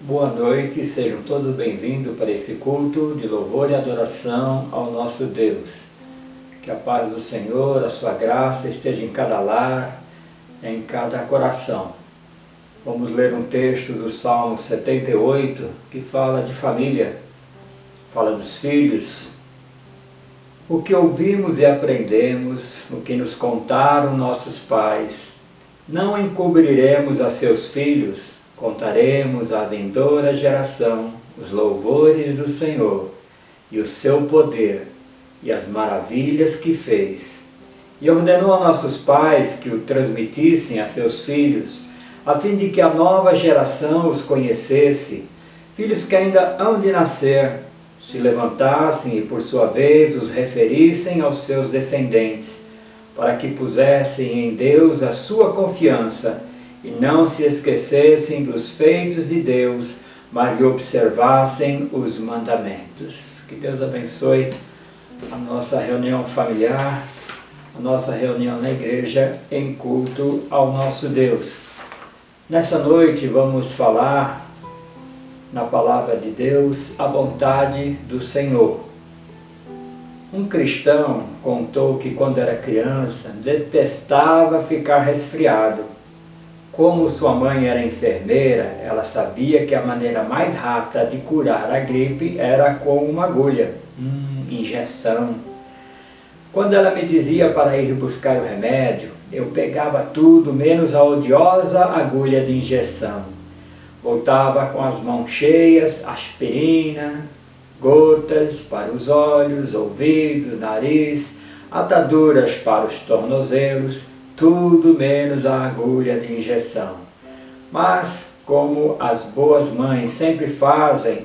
Boa noite, sejam todos bem-vindos para esse culto de louvor e adoração ao nosso Deus. Que a paz do Senhor, a sua graça esteja em cada lar, em cada coração. Vamos ler um texto do Salmo 78 que fala de família, fala dos filhos. O que ouvimos e aprendemos, o que nos contaram nossos pais, não encobriremos a seus filhos. Contaremos à vindoura geração os louvores do Senhor e o seu poder e as maravilhas que fez. E ordenou a nossos pais que o transmitissem a seus filhos, a fim de que a nova geração os conhecesse, filhos que ainda hão de nascer, se levantassem e por sua vez os referissem aos seus descendentes, para que pusessem em Deus a sua confiança, e não se esquecessem dos feitos de Deus, mas lhe observassem os mandamentos. Que Deus abençoe a nossa reunião familiar, a nossa reunião na igreja em culto ao nosso Deus. Nessa noite vamos falar na palavra de Deus a vontade do Senhor. Um cristão contou que quando era criança detestava ficar resfriado. Como sua mãe era enfermeira, ela sabia que a maneira mais rápida de curar a gripe era com uma agulha, injeção. Quando ela me dizia para ir buscar o remédio, eu pegava tudo menos a odiosa agulha de injeção. Voltava com as mãos cheias, aspirina, gotas para os olhos, ouvidos, nariz, ataduras para os tornozelos, tudo menos a agulha de injeção. Mas, como as boas mães sempre fazem,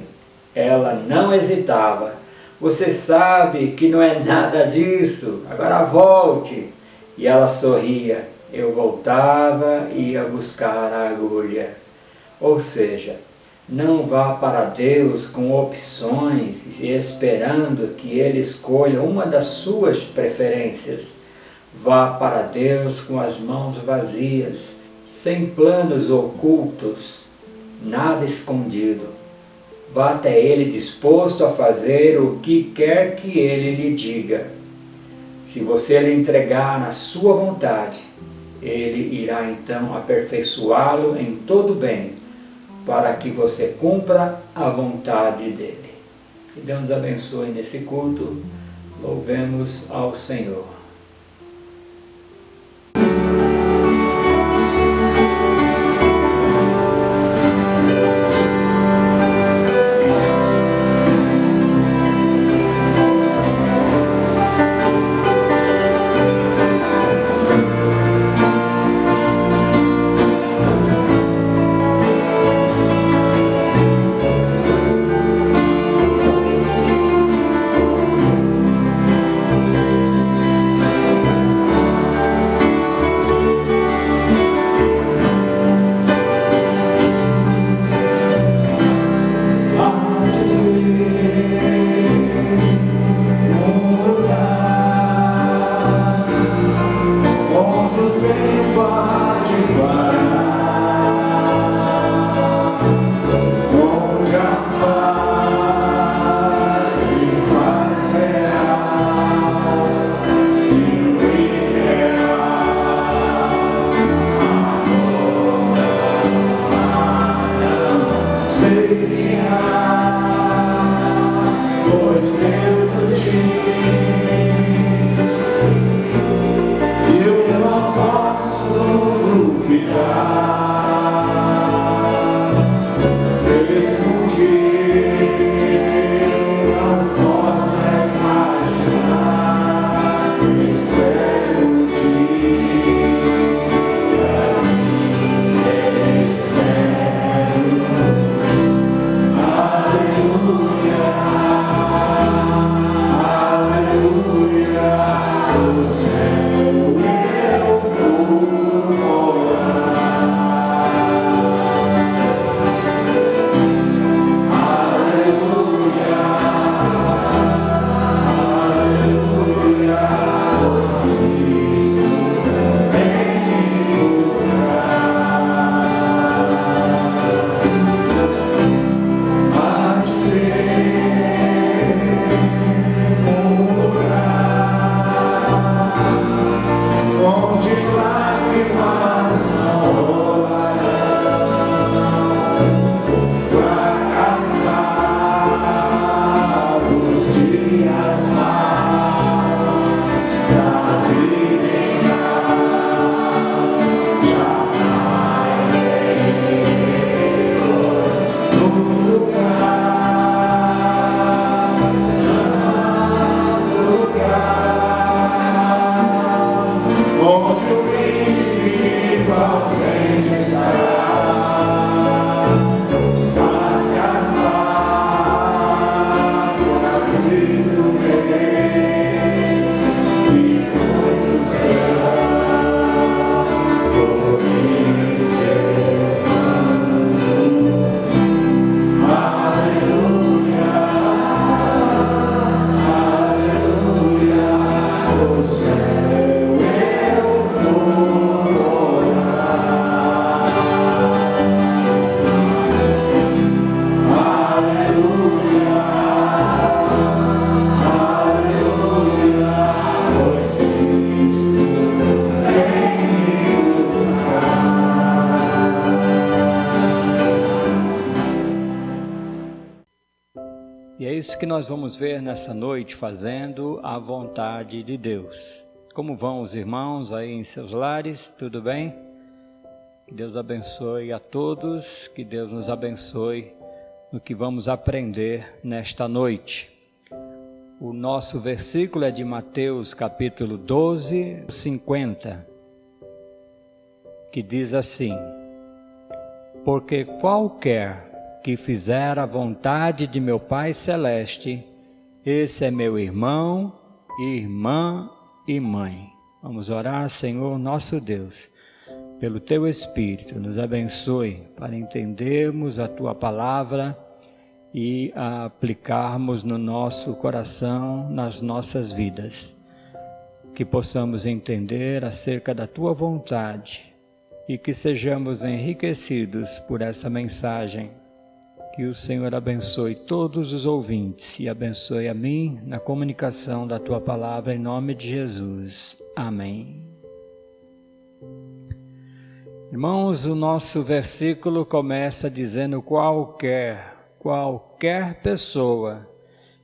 ela não hesitava. Você sabe que não é nada disso, agora volte. E ela sorria. Eu voltava e ia buscar a agulha. Ou seja, não vá para Deus com opções e esperando que Ele escolha uma das suas preferências. Vá para Deus com as mãos vazias, sem planos ocultos, nada escondido. Vá até Ele disposto a fazer o que quer que Ele lhe diga. Se você lhe entregar na sua vontade, Ele irá então aperfeiçoá-lo em todo bem, para que você cumpra a vontade dEle. Que Deus nos abençoe nesse culto. Louvemos ao Senhor. isso que nós vamos ver nessa noite, fazendo a vontade de Deus. Como vão os irmãos aí em seus lares? Tudo bem? Que Deus abençoe a todos, que Deus nos abençoe no que vamos aprender nesta noite. O nosso versículo é de Mateus capítulo 12, 50, que diz assim: porque qualquer que fizer a vontade de meu Pai Celeste, esse é meu irmão, irmã e mãe. Vamos orar. Senhor nosso Deus, pelo Teu Espírito, nos abençoe para entendermos a Tua palavra e a aplicarmos no nosso coração, nas nossas vidas. Que possamos entender acerca da Tua vontade e que sejamos enriquecidos por essa mensagem. Que o Senhor abençoe todos os ouvintes e abençoe a mim na comunicação da Tua palavra, em nome de Jesus. Amém. Irmãos, o nosso versículo começa dizendo: qualquer pessoa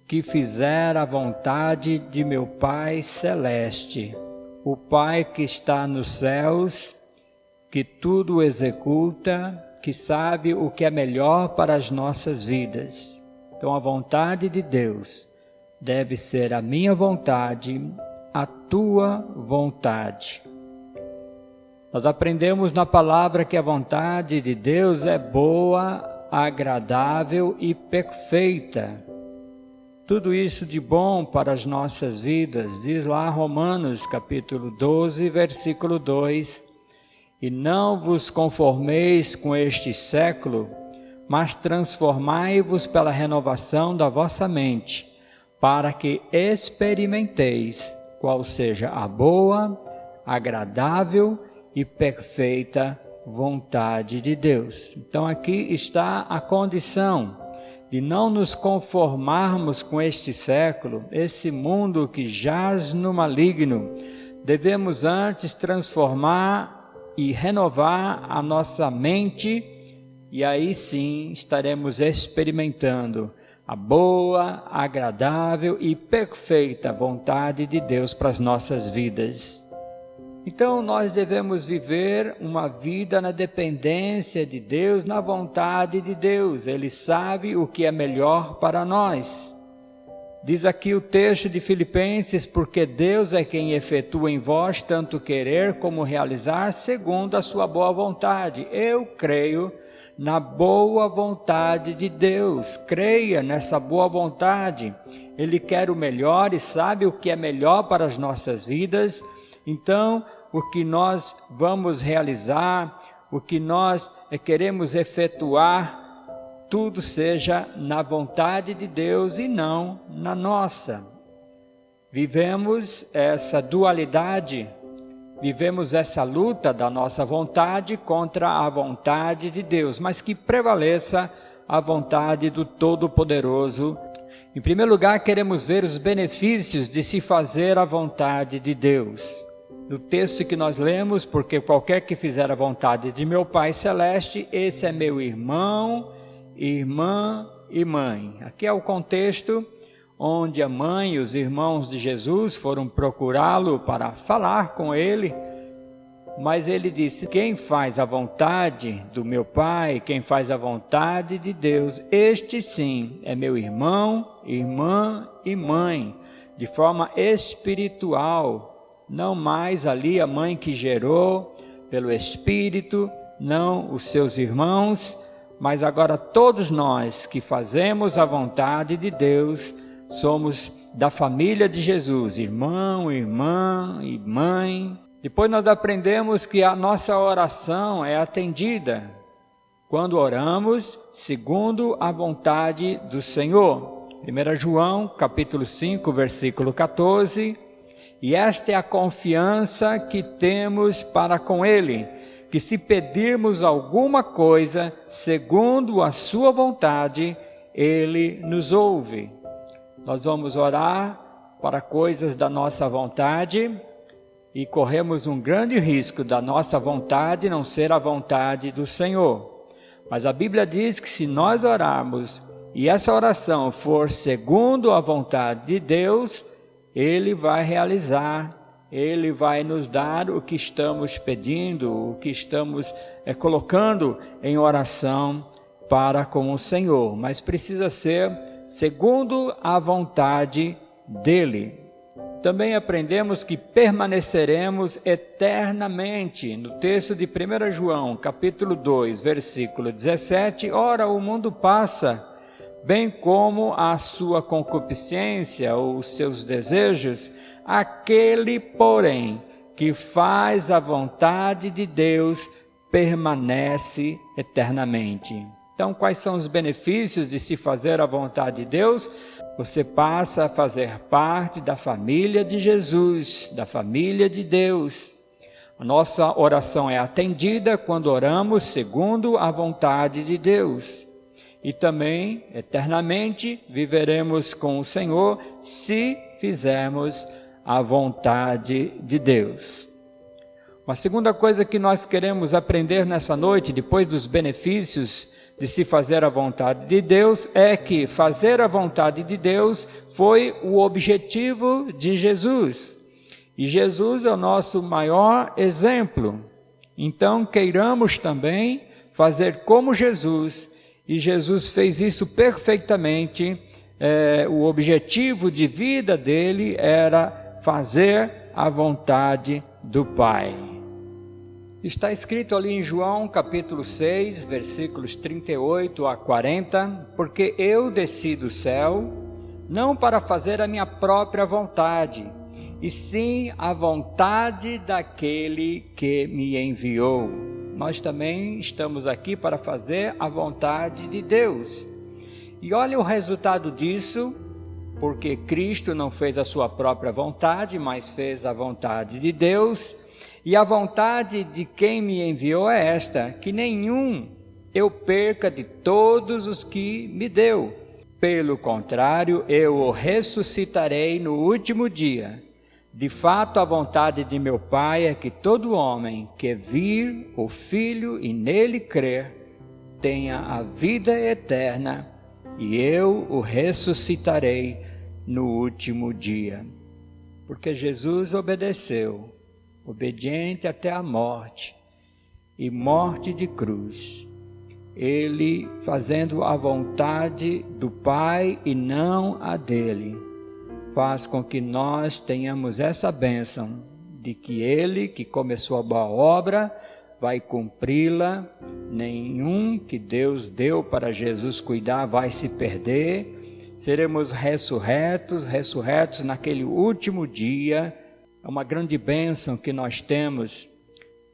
que fizer a vontade de meu Pai Celeste, o Pai que está nos céus, que tudo executa, que sabe o que é melhor para as nossas vidas. Então a vontade de Deus deve ser a minha vontade, a tua vontade. Nós aprendemos na palavra que a vontade de Deus é boa, agradável e perfeita. Tudo isso de bom para as nossas vidas, diz lá Romanos capítulo 12, versículo 2, e não vos conformeis com este século, mas transformai-vos pela renovação da vossa mente, para que experimenteis qual seja a boa, agradável e perfeita vontade de Deus. Então aqui está a condição de não nos conformarmos com este século, esse mundo que jaz no maligno. Devemos antes transformar e renovar a nossa mente, e aí sim estaremos experimentando a boa, agradável e perfeita vontade de Deus para as nossas vidas. Então nós devemos viver uma vida na dependência de Deus, na vontade de Deus. Ele sabe o que é melhor para nós. Diz aqui o texto de Filipenses: porque Deus é quem efetua em vós tanto querer como realizar segundo a sua boa vontade. Eu creio na boa vontade de Deus. Creia nessa boa vontade. Ele quer o melhor e sabe o que é melhor para as nossas vidas. Então, o que nós vamos realizar, o que nós queremos efetuar, tudo seja na vontade de Deus e não na nossa. Vivemos essa dualidade, vivemos essa luta da nossa vontade contra a vontade de Deus, mas que prevaleça a vontade do Todo-Poderoso. Em primeiro lugar, queremos ver os benefícios de se fazer a vontade de Deus. No texto que nós lemos: porque qualquer que fizer a vontade de meu Pai Celeste, esse é meu irmão, irmã e mãe. Aqui é o contexto onde a mãe e os irmãos de Jesus foram procurá-lo para falar com ele, mas ele disse: quem faz a vontade do meu Pai, quem faz a vontade de Deus, este sim é meu irmão, irmã e mãe, de forma espiritual. Não mais ali a mãe que gerou pelo Espírito, não os seus irmãos, mas agora todos nós que fazemos a vontade de Deus, somos da família de Jesus, irmão, irmã e mãe. Depois nós aprendemos que a nossa oração é atendida quando oramos segundo a vontade do Senhor. 1 João capítulo 5, versículo 14... E esta é a confiança que temos para com Ele, que se pedirmos alguma coisa segundo a sua vontade, Ele nos ouve. Nós vamos orar para coisas da nossa vontade e corremos um grande risco da nossa vontade não ser a vontade do Senhor. Mas a Bíblia diz que se nós orarmos e essa oração for segundo a vontade de Deus, Ele vai realizar, Ele vai nos dar o que estamos pedindo, o que estamos colocando em oração para com o Senhor, mas precisa ser segundo a vontade dEle. Também aprendemos que permaneceremos eternamente. No texto de 1 João, capítulo 2, versículo 17, ora, o mundo passa, bem como a sua concupiscência ou os seus desejos, aquele, porém, que faz a vontade de Deus, permanece eternamente. Então, quais são os benefícios de se fazer a vontade de Deus? Você passa a fazer parte da família de Jesus, da família de Deus. A nossa oração é atendida quando oramos segundo a vontade de Deus. E também, eternamente, viveremos com o Senhor se fizermos a vontade de Deus. Uma segunda coisa que nós queremos aprender nessa noite, depois dos benefícios de se fazer a vontade de Deus, é que fazer a vontade de Deus foi o objetivo de Jesus. E Jesus é o nosso maior exemplo. Então, queiramos também fazer como Jesus, e Jesus fez isso perfeitamente. O objetivo de vida dele era fazer a vontade do Pai. Está escrito ali em João capítulo 6, versículos 38 a 40, porque eu desci do céu, não para fazer a minha própria vontade, e sim a vontade daquele que me enviou. Nós também estamos aqui para fazer a vontade de Deus. E olha o resultado disso, porque Cristo não fez a sua própria vontade, mas fez a vontade de Deus. E a vontade de quem me enviou é esta, que nenhum eu perca de todos os que me deu. Pelo contrário, eu o ressuscitarei no último dia. De fato, a vontade de meu Pai é que todo homem que vir o Filho e nele crer, tenha a vida eterna, e eu o ressuscitarei no último dia. Porque Jesus obedeceu, obediente até a morte, e morte de cruz. Ele fazendo a vontade do Pai e não a dele, faz com que nós tenhamos essa bênção de que Ele, que começou a boa obra, vai cumpri-la. Nenhum que Deus deu para Jesus cuidar vai se perder. Seremos ressurretos naquele último dia. É uma grande bênção que nós temos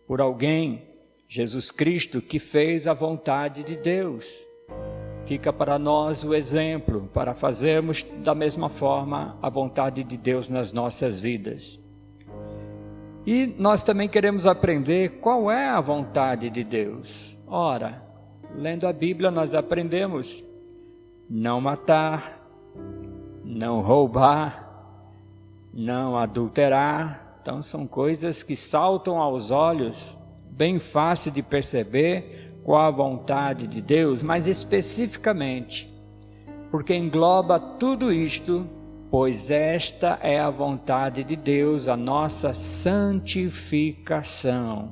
por alguém, Jesus Cristo, que fez a vontade de Deus. Fica para nós o exemplo, para fazermos da mesma forma a vontade de Deus nas nossas vidas. E nós também queremos aprender qual é a vontade de Deus. Ora, lendo a Bíblia nós aprendemos não matar, não roubar, não adulterar. Então são coisas que saltam aos olhos, bem fácil de perceber qual a vontade de Deus, mas especificamente, porque engloba tudo isto, pois esta é a vontade de Deus, a nossa santificação,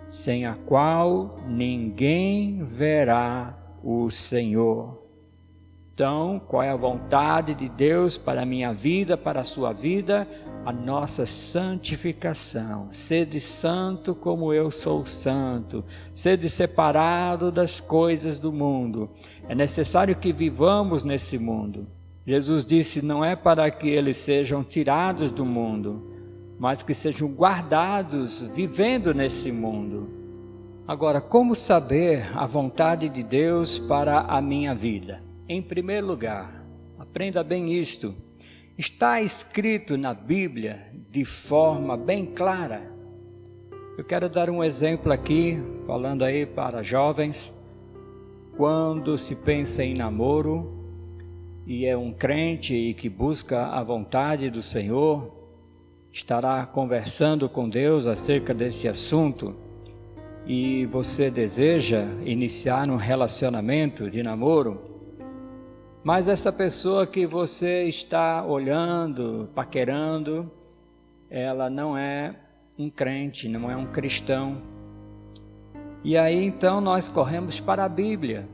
sem a qual ninguém verá o Senhor. Então, qual é a vontade de Deus para a minha vida, para a sua vida? A nossa santificação. Sede santo como eu sou santo. Sede separado das coisas do mundo. É necessário que vivamos nesse mundo. Jesus disse, não é para que eles sejam tirados do mundo, mas que sejam guardados vivendo nesse mundo. Agora, como saber a vontade de Deus para a minha vida? Em primeiro lugar, aprenda bem isto, está escrito na Bíblia de forma bem clara. Eu quero dar um exemplo aqui, falando aí para jovens. Quando se pensa em namoro, e é um crente e que busca a vontade do Senhor, estará conversando com Deus acerca desse assunto, e você deseja iniciar um relacionamento de namoro, Mas essa pessoa que você está olhando, paquerando, ela não é um crente, não é um cristão. E aí então nós corremos para a Bíblia.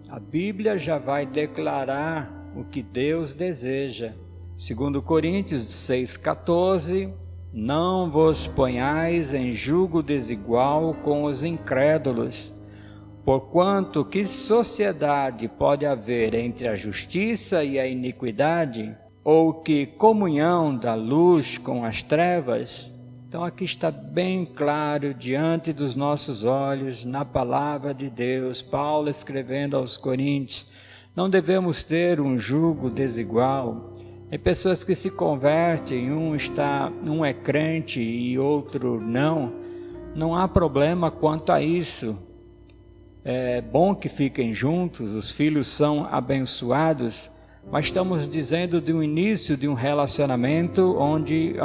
A Bíblia já vai declarar o que Deus deseja. 2 Coríntios 6,14: não vos ponhais em julgo desigual com os incrédulos, porquanto que sociedade pode haver entre a justiça e a iniquidade? Ou que comunhão da luz com as trevas? Então aqui está bem claro diante dos nossos olhos, na palavra de Deus, Paulo escrevendo aos Coríntios, não devemos ter um jugo desigual. Tem pessoas que se convertem, um é crente e outro não. Não há problema quanto a isso. É bom que fiquem juntos, os filhos são abençoados, mas estamos dizendo de um início de um relacionamento onde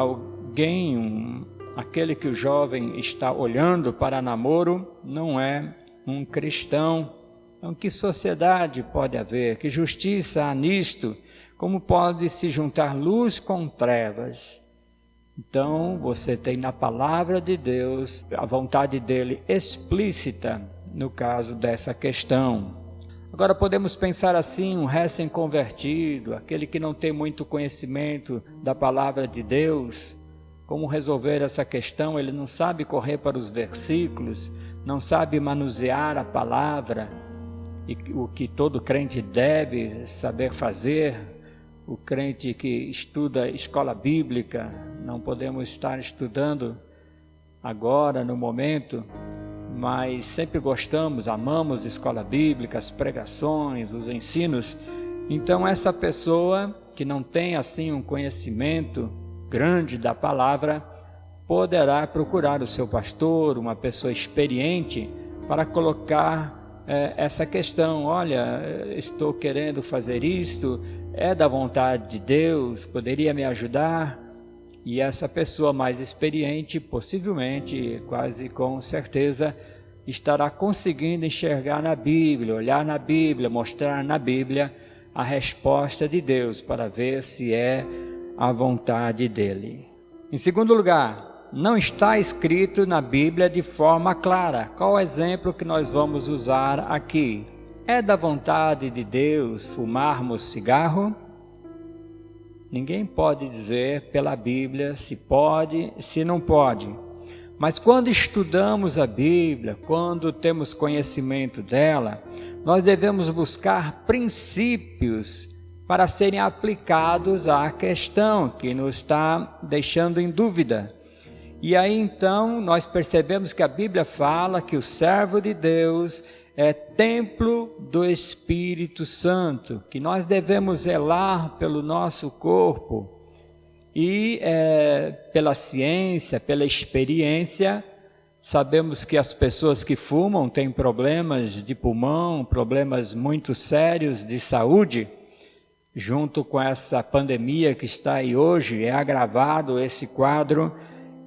aquele que o jovem está olhando para namoro, não é um cristão. Então, que sociedade pode haver? Que justiça há nisto? Como pode se juntar luz com trevas? Então, você tem na palavra de Deus a vontade dele explícita no caso dessa questão. Agora podemos pensar assim, um recém-convertido, aquele que não tem muito conhecimento da palavra de Deus, como resolver essa questão? Ele não sabe correr para os versículos, não sabe manusear a palavra, e o que todo crente deve saber fazer. O crente que estuda escola bíblica, não podemos estar estudando agora, no momento, mas sempre gostamos, amamos escola bíblica, as pregações, os ensinos. Então essa pessoa que não tem assim um conhecimento grande da palavra, poderá procurar o seu pastor, uma pessoa experiente, para colocar essa questão. Olha, estou querendo fazer isto, é da vontade de Deus, poderia me ajudar? E essa pessoa mais experiente, possivelmente, quase com certeza, estará conseguindo enxergar na Bíblia, olhar na Bíblia, mostrar na Bíblia a resposta de Deus para ver se é a vontade dele. Em segundo lugar, não está escrito na Bíblia de forma clara. Qual o exemplo que nós vamos usar aqui? É da vontade de Deus fumarmos cigarro? Ninguém pode dizer pela Bíblia se pode, se não pode. Mas quando estudamos a Bíblia, quando temos conhecimento dela, nós devemos buscar princípios para serem aplicados à questão que nos está deixando em dúvida. E aí então nós percebemos que a Bíblia fala que o servo de Deus é templo do Espírito Santo, que nós devemos zelar pelo nosso corpo e pela ciência, pela experiência, sabemos que as pessoas que fumam têm problemas de pulmão, problemas muito sérios de saúde. Junto com essa pandemia que está aí hoje, é agravado esse quadro.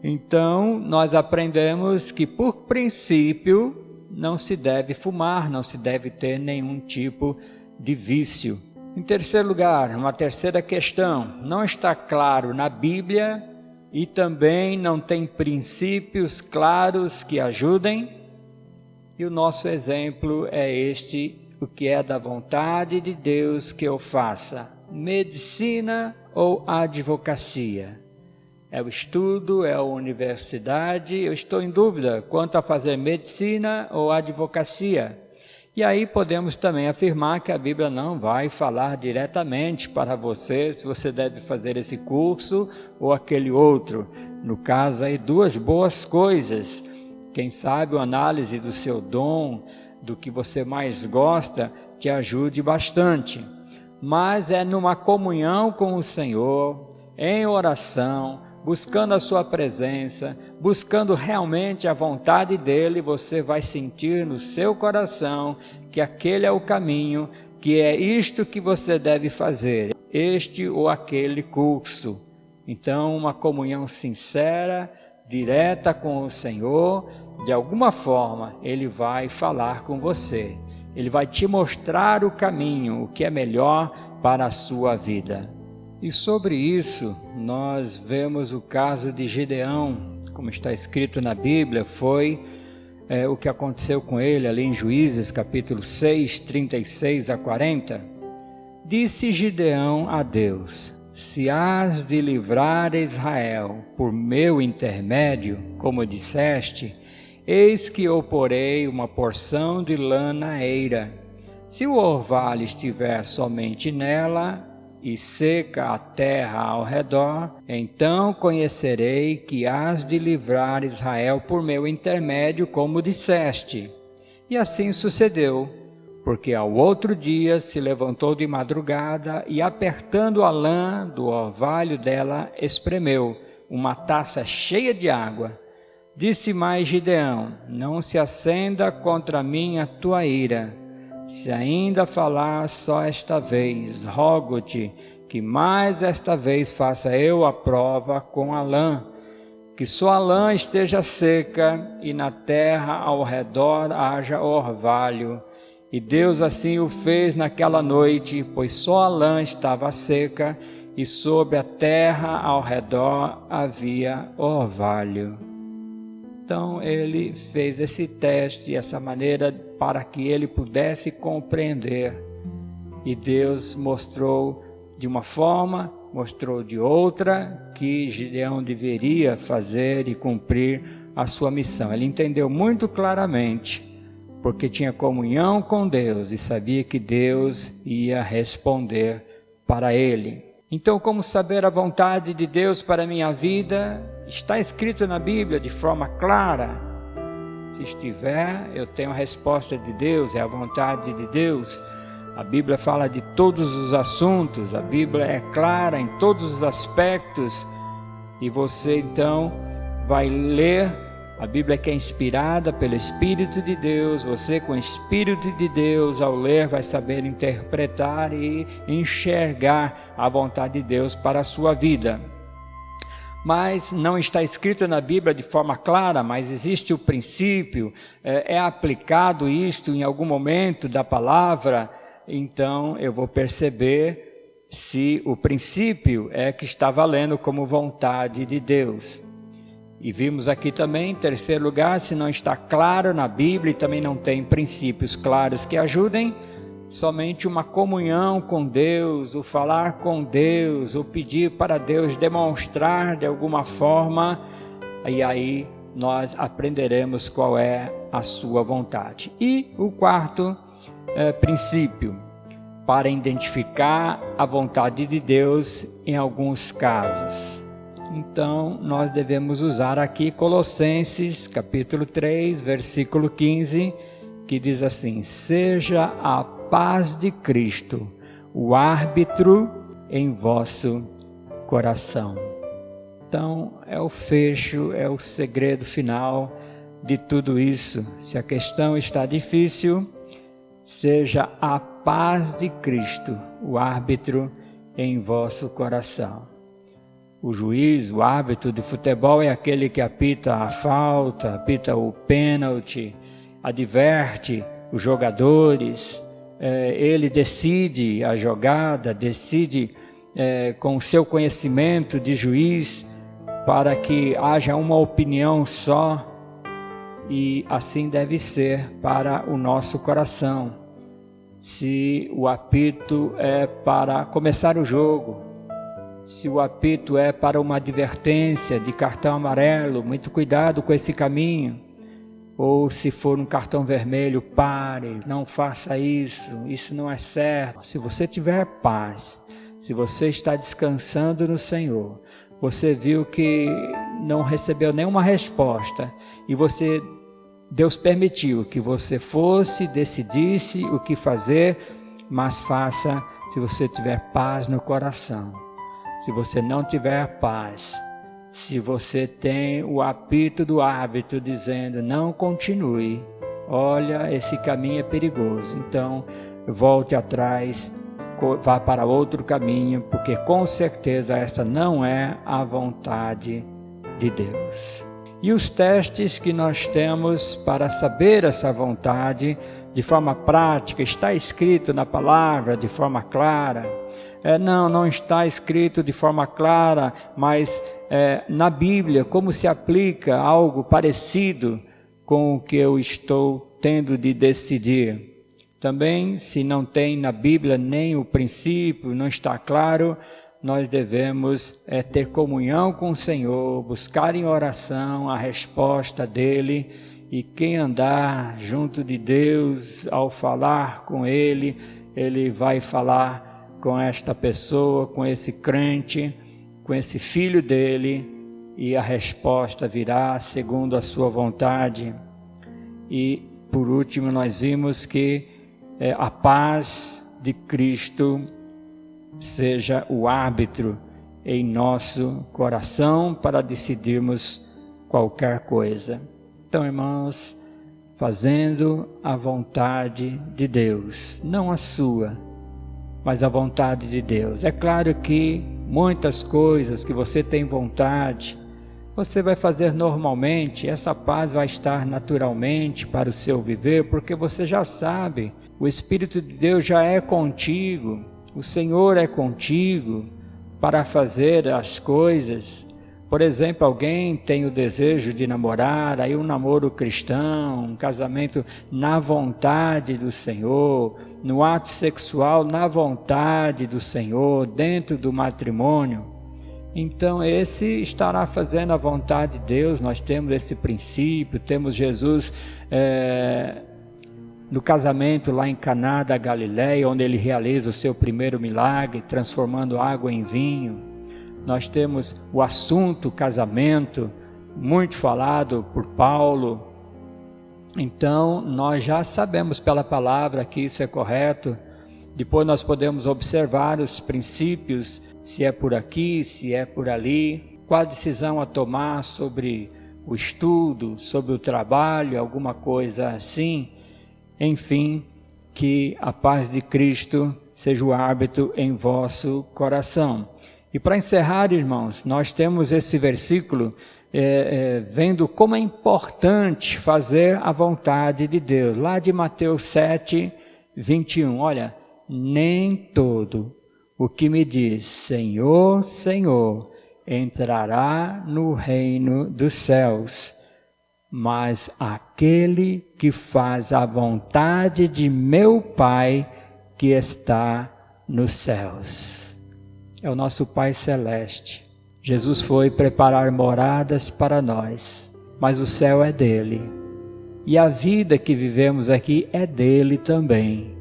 Então nós aprendemos que por princípio não se deve fumar, não se deve ter nenhum tipo de vício. Em terceiro lugar, uma terceira questão, não está claro na Bíblia e também não tem princípios claros que ajudem. E o nosso exemplo é este: o que é da vontade de Deus que eu faça, medicina ou advocacia? É o estudo, é a universidade. Eu estou em dúvida quanto a fazer medicina ou advocacia. E aí podemos também afirmar que a Bíblia não vai falar diretamente para você se você deve fazer esse curso ou aquele outro. No caso aí, duas boas coisas. Quem sabe a análise do seu dom, do que você mais gosta, te ajude bastante. Mas é numa comunhão com o Senhor, em oração, buscando a sua presença, buscando realmente a vontade dele, você vai sentir no seu coração que aquele é o caminho, que é isto que você deve fazer, este ou aquele curso. Então, uma comunhão sincera, direta com o Senhor, de alguma forma, ele vai falar com você. Ele vai te mostrar o caminho, o que é melhor para a sua vida. E sobre isso, nós vemos o caso de Gideão, como está escrito na Bíblia, foi o que aconteceu com ele ali em Juízes, capítulo 6, 36 a 40. Disse Gideão a Deus: se hás de livrar Israel por meu intermédio, como disseste, eis que eu porei uma porção de lã na eira. Se o orvalho estiver somente nela, e seca a terra ao redor, então conhecerei que hás de livrar Israel por meu intermédio, como disseste. E assim sucedeu, porque ao outro dia se levantou de madrugada e, apertando a lã do orvalho dela, espremeu uma taça cheia de água. Disse mais Gideão: não se acenda contra mim a tua ira. Se ainda falar só esta vez, rogo-te que mais esta vez faça eu a prova com a lã, que só a lã esteja seca e na terra ao redor haja orvalho. E Deus assim o fez naquela noite, pois só a lã estava seca e sobre a terra ao redor havia orvalho. Então ele fez esse teste, essa maneira para que ele pudesse compreender. E Deus mostrou de uma forma, mostrou de outra, que Gideão deveria fazer e cumprir a sua missão. Ele entendeu muito claramente, porque tinha comunhão com Deus e sabia que Deus ia responder para ele. Então, como saber a vontade de Deus para a minha vida? Está escrito na Bíblia de forma clara. Se estiver, eu tenho a resposta de Deus, é a vontade de Deus. A Bíblia fala de todos os assuntos, a Bíblia é clara em todos os aspectos. E você então vai ler, a Bíblia que é inspirada pelo Espírito de Deus, você com o Espírito de Deus ao ler vai saber interpretar e enxergar a vontade de Deus para a sua vida. Mas não está escrito na Bíblia de forma clara, mas existe o princípio, é aplicado isto em algum momento da palavra, então eu vou perceber se o princípio é que está valendo como vontade de Deus. E vimos aqui também, em terceiro lugar, se não está claro na Bíblia e também não tem princípios claros que ajudem, somente uma comunhão com Deus, o falar com Deus, o pedir para Deus demonstrar de alguma forma, e aí nós aprenderemos qual é a sua vontade. E o quarto princípio, para identificar a vontade de Deus em alguns casos. Então, nós devemos usar aqui Colossenses, capítulo 3, versículo 15, que diz assim: seja a paz de Cristo o árbitro em vosso coração. Então, é o fecho, é o segredo final de tudo isso. Se a questão está difícil, seja a paz de Cristo o árbitro em vosso coração. O juiz, o árbitro de futebol é aquele que apita a falta, apita o pênalti, adverte os jogadores, ele decide a jogada, decide com o seu conhecimento de juiz para que haja uma opinião só, e assim deve ser para o nosso coração. Se o apito é para começar o jogo, se o apito é para uma advertência de cartão amarelo, muito cuidado com esse caminho. Ou se for um cartão vermelho, pare, não faça isso, isso não é certo. Se você tiver paz, se você está descansando no Senhor, você viu que não recebeu nenhuma resposta e Deus permitiu que você decidisse o que fazer, mas faça se você tiver paz no coração. Se você não tiver paz, se você tem o apito do árbitro dizendo não continue, olha, esse caminho é perigoso, então volte atrás, vá para outro caminho, porque com certeza esta não é a vontade de Deus. E os testes que nós temos para saber essa vontade de forma prática, está escrito na palavra de forma clara. não está escrito de forma clara, mas na Bíblia, como se aplica algo parecido com o que eu estou tendo de decidir. Também, se não tem na Bíblia nem o princípio, não está claro, nós devemos ter comunhão com o Senhor, buscar em oração a resposta dEle, e quem andar junto de Deus, ao falar com Ele, Ele vai falar com esta pessoa, com esse crente, com esse filho dEle, e a resposta virá segundo a sua vontade. E por último nós vimos que a paz de Cristo seja o árbitro em nosso coração para decidirmos qualquer coisa. Então, irmãos, fazendo a vontade de Deus, não a sua, mas a vontade de Deus. É claro que muitas coisas que você tem vontade, você vai fazer normalmente, essa paz vai estar naturalmente para o seu viver, porque você já sabe, o Espírito de Deus já é contigo, o Senhor é contigo para fazer as coisas. Por exemplo, alguém tem o desejo de namorar, aí um namoro cristão, um casamento na vontade do Senhor, no ato sexual na vontade do Senhor, dentro do matrimônio. Então esse estará fazendo a vontade de Deus. Nós temos esse princípio, temos Jesus no casamento lá em Caná da Galileia, onde ele realiza o seu primeiro milagre, transformando água em vinho. Nós temos o assunto casamento, muito falado por Paulo. Então nós já sabemos pela palavra que isso é correto. Depois nós podemos observar os princípios, se é por aqui, se é por ali, qual a decisão a tomar sobre o estudo, sobre o trabalho, alguma coisa assim. Enfim, que a paz de Cristo seja o árbitro em vosso coração. E para encerrar, irmãos, nós temos esse versículo vendo como é importante fazer a vontade de Deus. Lá de Mateus 7, 21, olha, nem todo o que me diz Senhor, Senhor, entrará no reino dos céus, mas aquele que faz a vontade de meu Pai que está nos céus. É o nosso Pai Celeste. Jesus foi preparar moradas para nós, mas o céu é dele. E a vida que vivemos aqui é dele também.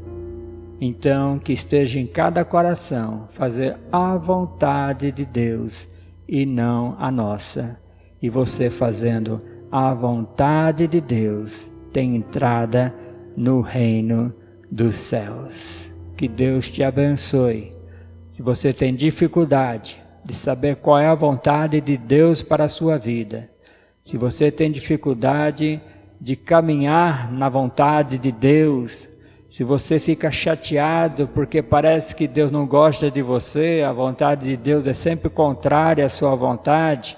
Então, que esteja em cada coração fazer a vontade de Deus e não a nossa. E você fazendo a vontade de Deus tem entrada no reino dos céus. Que Deus te abençoe. Se você tem dificuldade de saber qual é a vontade de Deus para a sua vida, se você tem dificuldade de caminhar na vontade de Deus, se você fica chateado porque parece que Deus não gosta de você, a vontade de Deus é sempre contrária à sua vontade,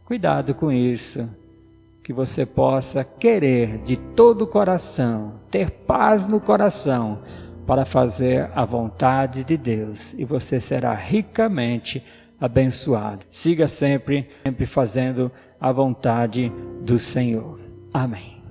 cuidado com isso. Que você possa querer de todo o coração, ter paz no coração, para fazer a vontade de Deus, e você será ricamente abençoado. Siga sempre fazendo a vontade do Senhor. Amém.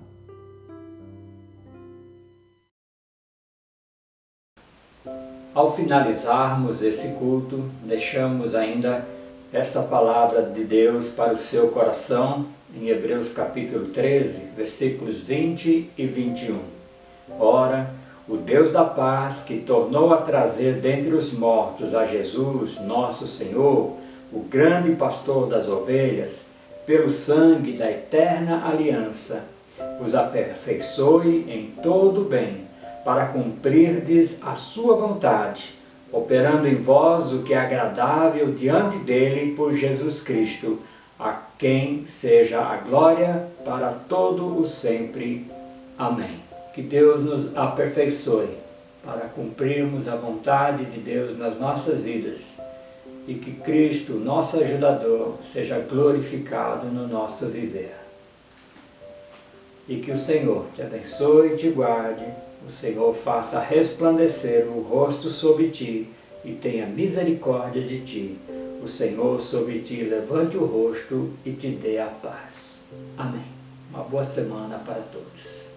Ao finalizarmos esse culto, deixamos ainda esta palavra de Deus para o seu coração, em Hebreus capítulo 13, versículos 20 e 21. Ora, o Deus da paz, que tornou a trazer dentre os mortos a Jesus, nosso Senhor, o grande pastor das ovelhas, pelo sangue da eterna aliança, vos aperfeiçoe em todo o bem, para cumprirdes a sua vontade, operando em vós o que é agradável diante dele por Jesus Cristo, a quem seja a glória para todo o sempre. Amém. Que Deus nos aperfeiçoe para cumprirmos a vontade de Deus nas nossas vidas e que Cristo, nosso ajudador, seja glorificado no nosso viver. E que o Senhor te abençoe e te guarde, o Senhor faça resplandecer o rosto sobre ti e tenha misericórdia de ti. O Senhor sobre ti levante o rosto e te dê a paz. Amém. Uma boa semana para todos.